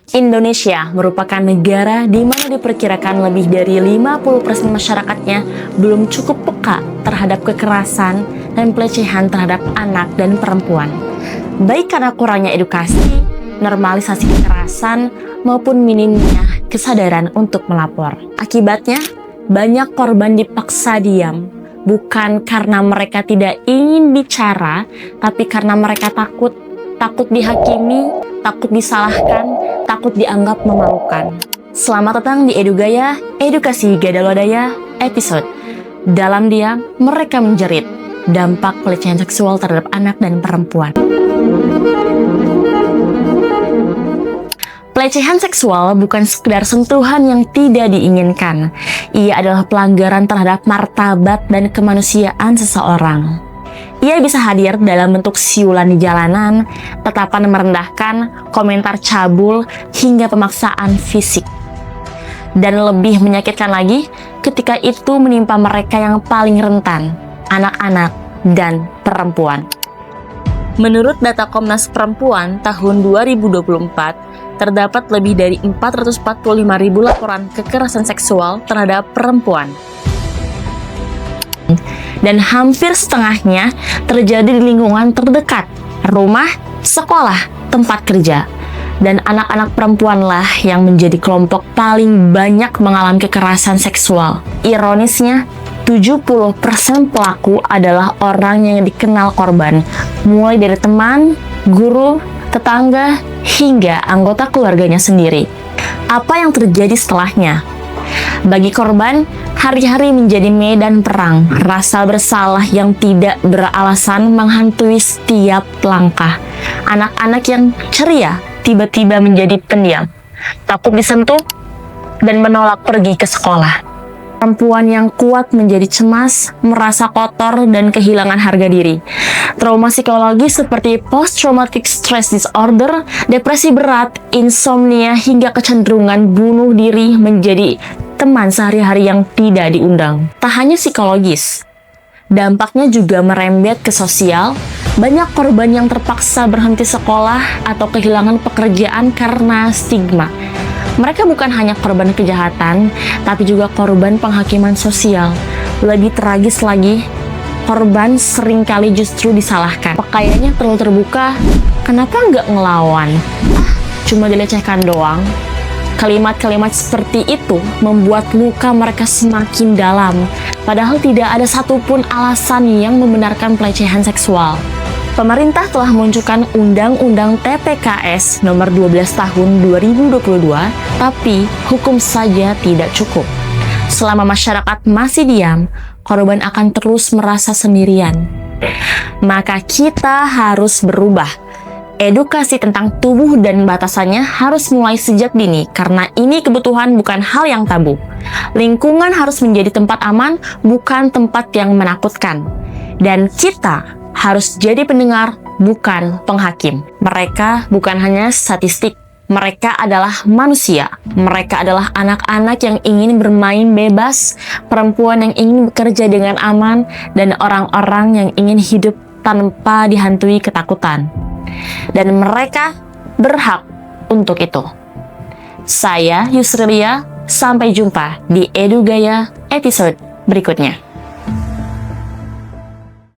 Indonesia merupakan negara di mana diperkirakan lebih dari 50% masyarakatnya belum cukup peka terhadap kekerasan dan pelecehan terhadap anak dan perempuan. Baik karena kurangnya edukasi, normalisasi kekerasan, maupun minimnya kesadaran untuk melapor. Akibatnya, banyak korban dipaksa diam, bukan karena mereka tidak ingin bicara, tapi karena mereka takut dihakimi, takut disalahkan, takut dianggap memalukan. Selamat datang di Edugaya, Edukasi Gadalwadaya, episode Dalam Diam Mereka Menjerit, Dampak Pelecehan Seksual Terhadap Anak dan Perempuan. Pelecehan seksual bukan sekedar sentuhan yang tidak diinginkan. Ia adalah pelanggaran terhadap martabat dan kemanusiaan seseorang. Ia bisa hadir dalam bentuk siulan di jalanan, tatapan merendahkan, komentar cabul, hingga pemaksaan fisik. Dan lebih menyakitkan lagi, ketika itu menimpa mereka yang paling rentan, anak-anak dan perempuan. Menurut data Komnas Perempuan tahun 2024, terdapat lebih dari 445.000 laporan kekerasan seksual terhadap perempuan. Dan hampir setengahnya terjadi di lingkungan terdekat, rumah, sekolah, tempat kerja. Dan anak-anak perempuanlah yang menjadi kelompok paling banyak mengalami kekerasan seksual. Ironisnya, 70% pelaku adalah orang yang dikenal korban, mulai dari teman, guru, tetangga, hingga anggota keluarganya sendiri. Apa yang terjadi setelahnya? Bagi korban, hari-hari menjadi medan perang, rasa bersalah yang tidak beralasan menghantui setiap langkah. Anak-anak yang ceria tiba-tiba menjadi pendiam, takut disentuh, dan menolak pergi ke sekolah. Perempuan yang kuat menjadi cemas, merasa kotor, dan kehilangan harga diri. Trauma psikologis seperti post-traumatic stress disorder, depresi berat, insomnia, hingga kecenderungan bunuh diri menjadi teman sehari-hari yang tidak diundang. Tak hanya psikologis, dampaknya juga merembet ke sosial. Banyak korban yang terpaksa berhenti sekolah atau kehilangan pekerjaan karena stigma. Mereka bukan hanya korban kejahatan, tapi juga korban penghakiman sosial. Lebih tragis lagi, korban seringkali justru disalahkan. Pakaiannya terlalu terbuka, kenapa nggak ngelawan? Cuma dilecehkan doang. Kalimat-kalimat seperti itu membuat luka mereka semakin dalam, padahal tidak ada satupun alasan yang membenarkan pelecehan seksual. Pemerintah telah menunjukkan Undang-Undang TPKS nomor 12 tahun 2022, tapi hukum saja tidak cukup. Selama masyarakat masih diam, korban akan terus merasa sendirian. Maka kita harus berubah. Edukasi tentang tubuh dan batasannya harus mulai sejak dini, karena ini kebutuhan bukan hal yang tabu. Lingkungan harus menjadi tempat aman, bukan tempat yang menakutkan. Dan kita harus jadi pendengar, bukan penghakim. Mereka bukan hanya statistik. Mereka adalah manusia. Mereka adalah anak-anak yang ingin bermain bebas, perempuan yang ingin bekerja dengan aman, dan orang-orang yang ingin hidup tanpa dihantui ketakutan. Dan mereka berhak untuk itu. Saya Yusrilia, sampai jumpa di Edugaya episode berikutnya.